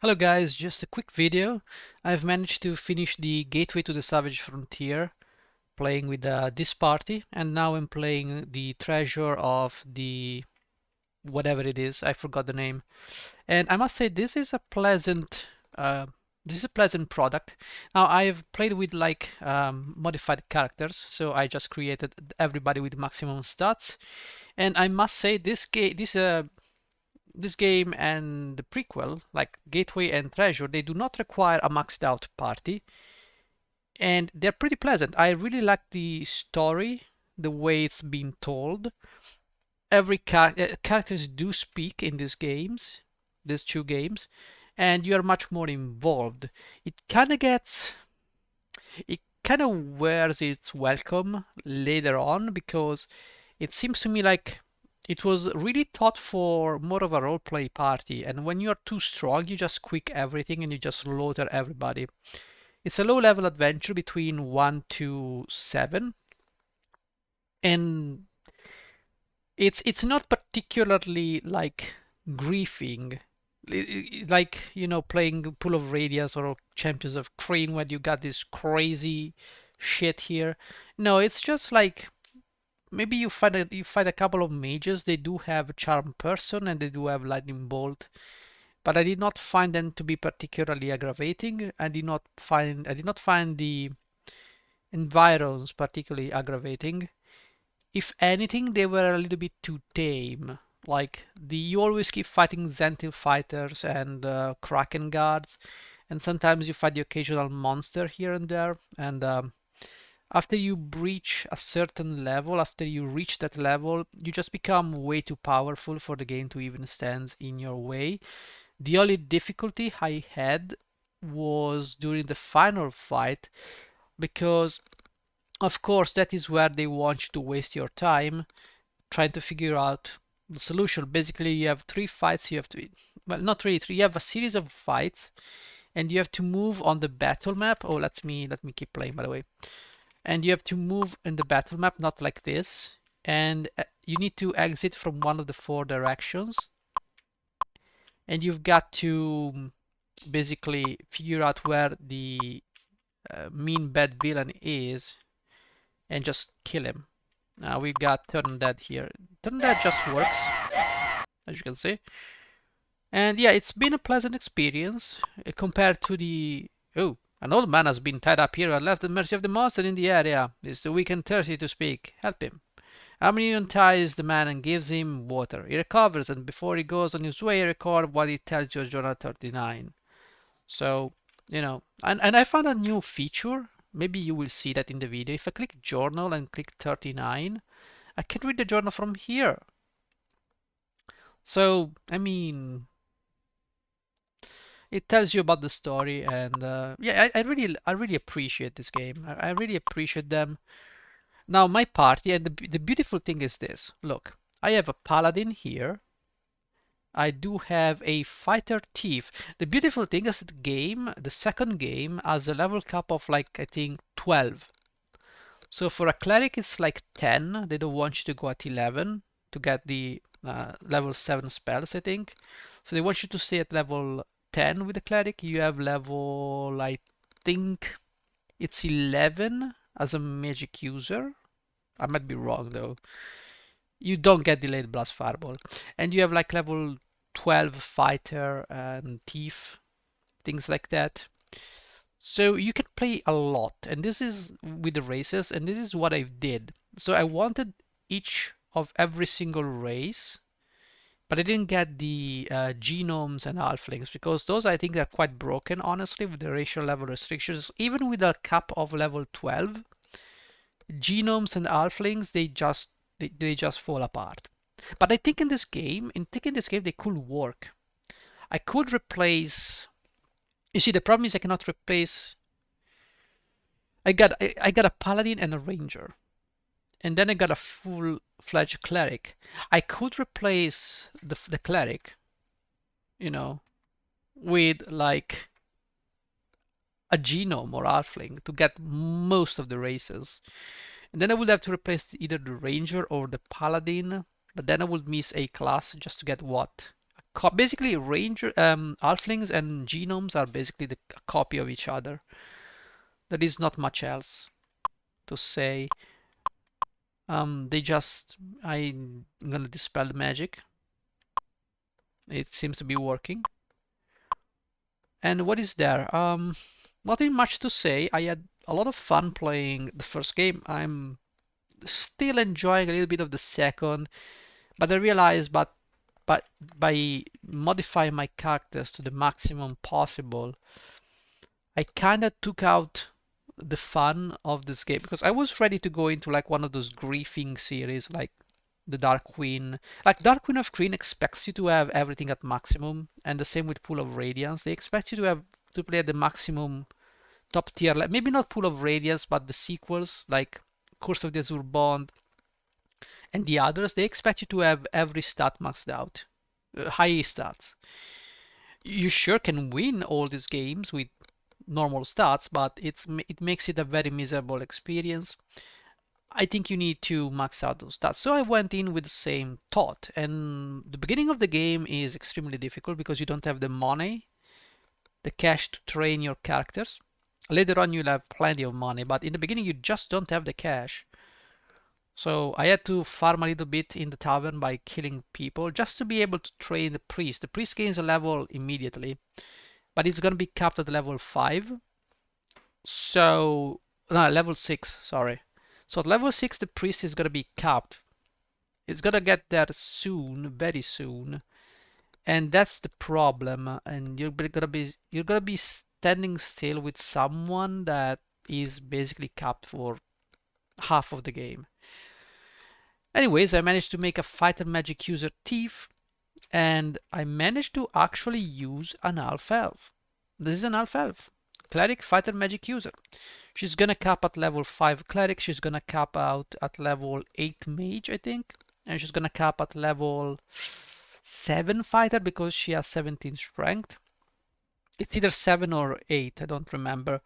Hello guys, just a quick video. I've managed to finish the Gateway to the Savage Frontier playing with this party, and now I'm playing the Treasure of the whatever it is, I forgot the name. And I must say uh, this is a pleasant product. Now I've played with like modified characters, so I just created everybody with maximum stats. And I must say this game and the prequel, like Gateway and Treasure, they do not require a maxed out party, and they're pretty pleasant. I really like the story, the way it's been told. Characters do speak in these two games, and you are much more involved. It kind of gets, it kind of wears its welcome later on because it seems to me like it was really thought for more of a role play party, and when you're too strong, you just quick everything and you just slaughter everybody. It's a low level adventure between 1 to 7, and it's not particularly like griefing, like playing Pool of Radiance or Champions of Krynn when you got this crazy shit here. No, it's just like maybe you find a couple of mages. They do have Charm Person and they do have Lightning Bolt, but I did not find them to be particularly aggravating. I did not find the environs particularly aggravating. If anything, they were a little bit too tame. Like you always keep fighting Zentil fighters and Kraken guards, and sometimes you fight the occasional monster here and there. And after you breach a certain level, after you reach that level, you just become way too powerful for the game to even stand in your way. The only difficulty I had was during the final fight, because of course that is where they want you to waste your time trying to figure out the solution. Basically, you have three fights. You have to, well, not really three. You have a series of fights, and you have to move on the battle map. Oh, let me keep playing, by the way. And you have to move in the battle map, not like this. And you need to exit from one of the four directions. And you've got to basically figure out where the mean bad villain is and just kill him. Now we've got Turn Dead here. Turn Dead just works, as you can see. And yeah, it's been a pleasant experience compared to the... Oh, an old man has been tied up here and left at the mercy of the monster in the area. Is the weak and thirsty to speak. Help him. Amri unties the man and gives him water. He recovers, and before he goes on his way, record what he tells you Journal 39. So, and I found a new feature. Maybe you will see that in the video. If I click Journal and click 39, I can read the journal from here. So, I mean, it tells you about the story, and yeah, I really appreciate this game. I really appreciate them. Now my party, and the beautiful thing is this. Look, I have a paladin here. I do have a fighter thief. The beautiful thing is the second game, has a level cap of like I think 12. So for a cleric it's like 10. They don't want you to go at 11 to get the level 7 spells, I think. So they want you to stay at level 10 with the cleric. You have level, I think it's 11 as a magic user. I might be wrong though. You don't get delayed blast fireball. And you have like level 12 fighter and thief, things like that. So you can play a lot, and this is with the races, and this is what I did. So I wanted each of every single race, but I didn't get the genomes and halflings because those I think are quite broken, honestly, with the racial level restrictions. Even with a cap of level 12, genomes and halflings they just fall apart. But I think in this game they could work. I could replace. You see, the problem is I cannot replace. I got a paladin and a ranger, and then I got a full-fledged cleric. I could replace the cleric, you know, with like a genome or halfling to get most of the races. And then I would have to replace either the ranger or the paladin, but then I would miss a class just to get what? basically ranger halflings and genomes are basically the copy of each other. There is not much else to say. I'm gonna dispel the magic. It seems to be working. And what is there? Nothing much to say. I had a lot of fun playing the first game. I'm still enjoying a little bit of the second, but I realized but by modifying my characters to the maximum possible, I kind of took out the fun of this game because I was ready to go into like one of those griefing series like the Dark Queen. Like Dark Queen of Krynn expects you to have everything at maximum, and the same with Pool of Radiance. They expect you to play at the maximum top tier, like maybe not Pool of Radiance, but the sequels like Curse of the Azure Bond and the others. They expect you to have every stat maxed out, high stats. You sure can win all these games with normal stats, but it makes it a very miserable experience. I think you need to max out those stats. So I went in with the same thought. And the beginning of the game is extremely difficult because you don't have the money, the cash to train your characters. Later on, you'll have plenty of money, but in the beginning, you just don't have the cash. So I had to farm a little bit in the tavern by killing people just to be able to train the priest. The priest gains a level immediately, but it's going to be capped at level 5. So, no, level 6, sorry. So at level 6, the priest is going to be capped. It's going to get there soon, very soon. And that's the problem. And you're going to be standing still with someone that is basically capped for half of the game. Anyways, I managed to make a fighter magic user thief, and I managed to actually use an half elf. This is an half elf. Cleric, fighter magic user. She's gonna cap at level 5 cleric, she's gonna cap out at level 8 mage, I think, and she's gonna cap at level 7 fighter because she has 17 strength. It's either 7 or 8, I don't remember.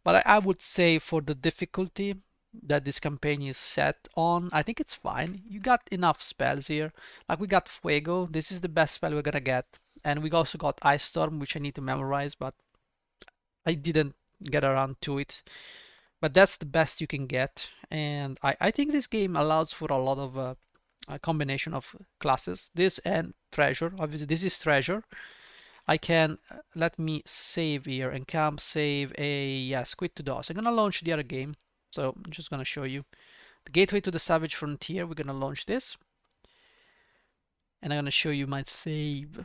But I would say for the difficulty that this campaign is set on, I think it's fine. You got enough spells here. Like we got Fuego, this is the best spell we're gonna get. And we also got Ice Storm, which I need to memorize, but I didn't get around to it. But that's the best you can get. And I think this game allows for a lot of a combination of classes. This and Treasure. Obviously, this is Treasure. I can, let me save here and come save yes, quit to DOS. I'm gonna launch the other game. So I'm just gonna show you. The Gateway to the Savage Frontier, we're gonna launch this. And I'm gonna show you my save.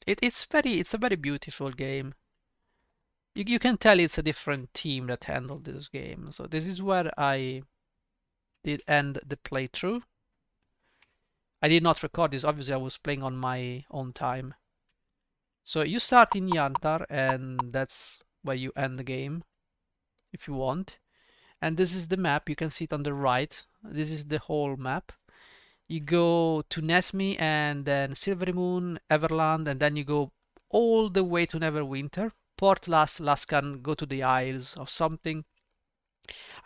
It's a very beautiful game. You can tell it's a different team that handled this game. So this is where I did end the playthrough. I did not record this, obviously I was playing on my own time. So you start in Yantar and that's where you end the game, if you want. And this is the map, you can see it on the right. This is the whole map. You go to Nesme and then Silverymoon, Everland, and then you go all the way to Neverwinter. Port Lascan, go to the Isles or something.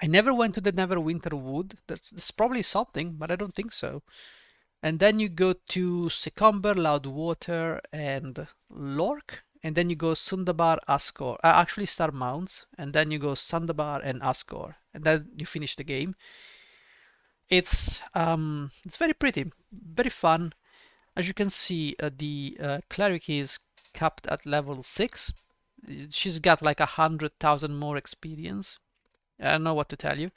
I never went to the Neverwinter Wood. That's probably something, but I don't think so. And then you go to Secomber, Loudwater, and Lork. And then you go Sundabar, Ascor. Actually, Star Mounts. And then you go Sundabar and Ascor. And then you finish the game. It's very pretty, very fun. As you can see, the cleric is capped at level 6. She's got like 100,000 more experience. I don't know what to tell you.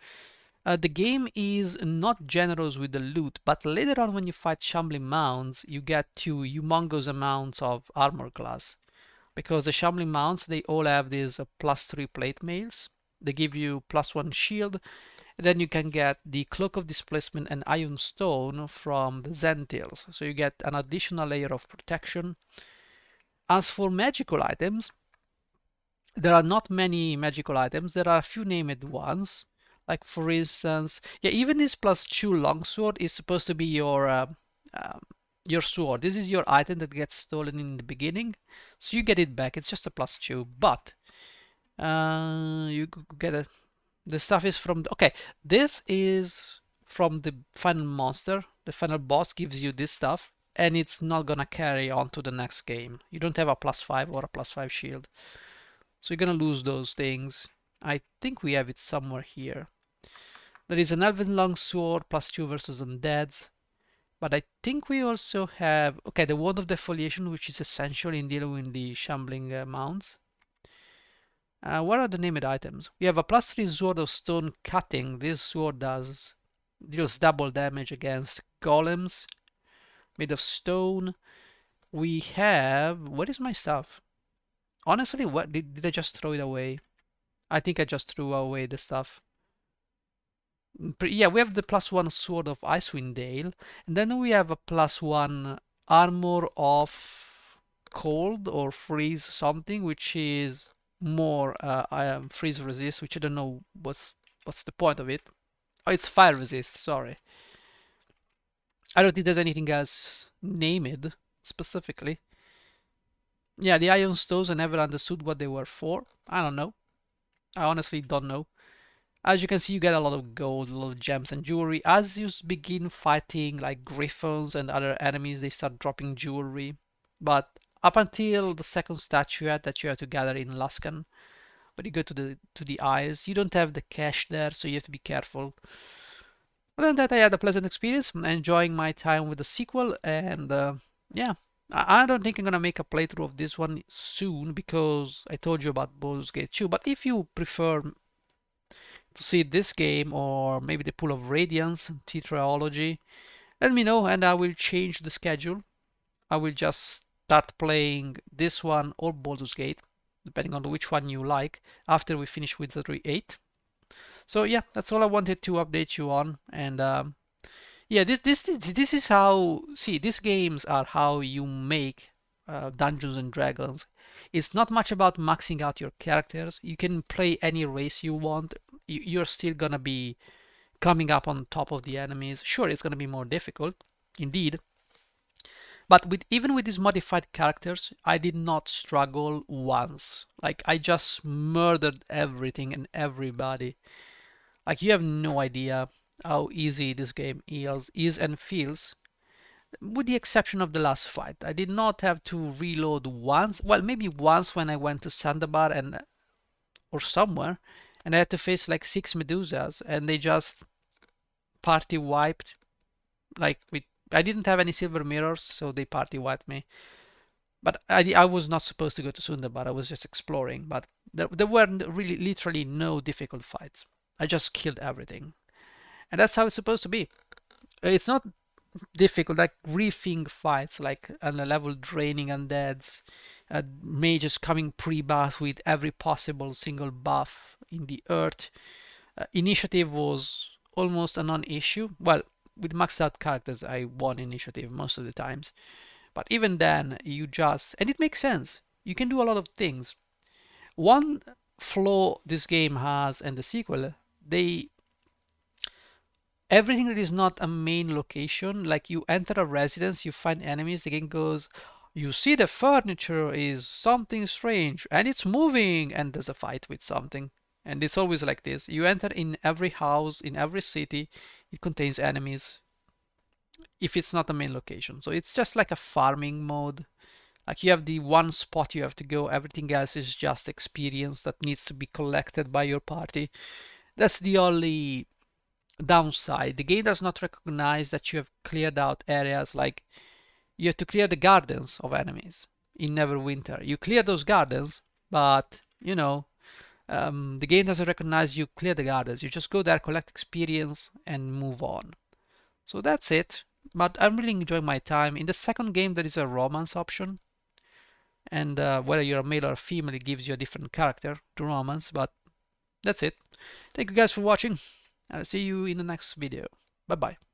The game is not generous with the loot, but later on when you fight Shambling Mounts, you get to humongous amounts of armor class. Because the Shambling Mounts, they all have these +3 plate mails. They give you +1 shield. And then you can get the Cloak of Displacement and Iron Stone from the Zentils. So you get an additional layer of protection. As for magical items, there are not many magical items. There are a few named ones. Like for instance, yeah, even this +2 longsword is supposed to be your sword. This is your item that gets stolen in the beginning, so you get it back. It's just a +2, but you get a. The stuff is from okay. This is from the final monster. The final boss gives you this stuff. and it's not gonna carry on to the next game. You don't have a +5 or a +5 shield. So you're gonna lose those things. I think we have it somewhere here. There is an Elven Longsword +2 versus Undeads. But I think we also have, okay, the Wand of Defoliation, which is essential in dealing with the shambling mounts. What are the named items? We have a +3 Sword of Stone Cutting. This sword deals double damage against golems made of stone. We have, what is my stuff? Honestly, what did I just throw it away? I think I just threw away the stuff. Yeah, we have the +1 Sword of Icewind Dale, and then we have a +1 Armor of Cold or Freeze something, which is more freeze resist, which I don't know what's the point of it. Oh, it's fire resist, sorry. I don't think there's anything else named specifically. Yeah, the Iron Stones, I never understood what they were for. I don't know. I honestly don't know. As you can see, you get a lot of gold, a lot of gems and jewelry. As you begin fighting like griffins and other enemies, they start dropping jewelry. But up until the second statuette that you have to gather in Luskan, when you go to the eyes, you don't have the cash there, so you have to be careful. Other than that, I had a pleasant experience. I'm enjoying my time with the sequel, and yeah, I don't think I'm gonna make a playthrough of this one soon because I told you about Baldur's Gate 2. But if you prefer to see this game or maybe the Pool of Radiance, Tetralogy, let me know and I will change the schedule. I will just start playing this one or Baldur's Gate, depending on which one you like, after we finish Wizardry 8. So yeah, that's all I wanted to update you on. And yeah, this is how, see, these games are how you make Dungeons and Dragons. It's not much about maxing out your characters. You can play any race you want. You're still gonna be coming up on top of the enemies. Sure, it's gonna be more difficult, indeed. But even with these modified characters, I did not struggle once. Like, I just murdered everything and everybody. Like, you have no idea how easy this game is and feels, with the exception of the last fight. I did not have to reload once. Well, maybe once when I went to Sandabar and or somewhere, and I had to face like 6 Medusas, and they just party wiped. Like, I didn't have any silver mirrors, so they party wiped me. But I was not supposed to go to Sundabar. I was just exploring. But there were really literally no difficult fights. I just killed everything, and that's how it's supposed to be. It's not difficult, like griefing fights, like on a level draining undeads, mages coming pre-buff with every possible single buff in the earth. Initiative was almost a non-issue. Well, with maxed out characters, I won initiative most of the times. But even then, and it makes sense. You can do a lot of things. One flaw this game has and the sequel, everything that is not a main location, like you enter a residence, you find enemies, the game goes, you see the furniture is something strange and it's moving, and there's a fight with something. And it's always like this. You enter in every house, in every city, it contains enemies if it's not a main location. So it's just like a farming mode. Like, you have the one spot you have to go, everything else is just experience that needs to be collected by your party. That's the only downside. The game does not recognize that you have cleared out areas. Like, you have to clear the gardens of enemies in Neverwinter. You clear those gardens, but the game doesn't recognize you clear the gardens. You just go there, collect experience, and move on. So that's it. But I'm really enjoying my time. In the second game, there is a romance option, and whether you're a male or a female, it gives you a different character to romance. But that's it. Thank you guys for watching. I'll see you in the next video. Bye bye.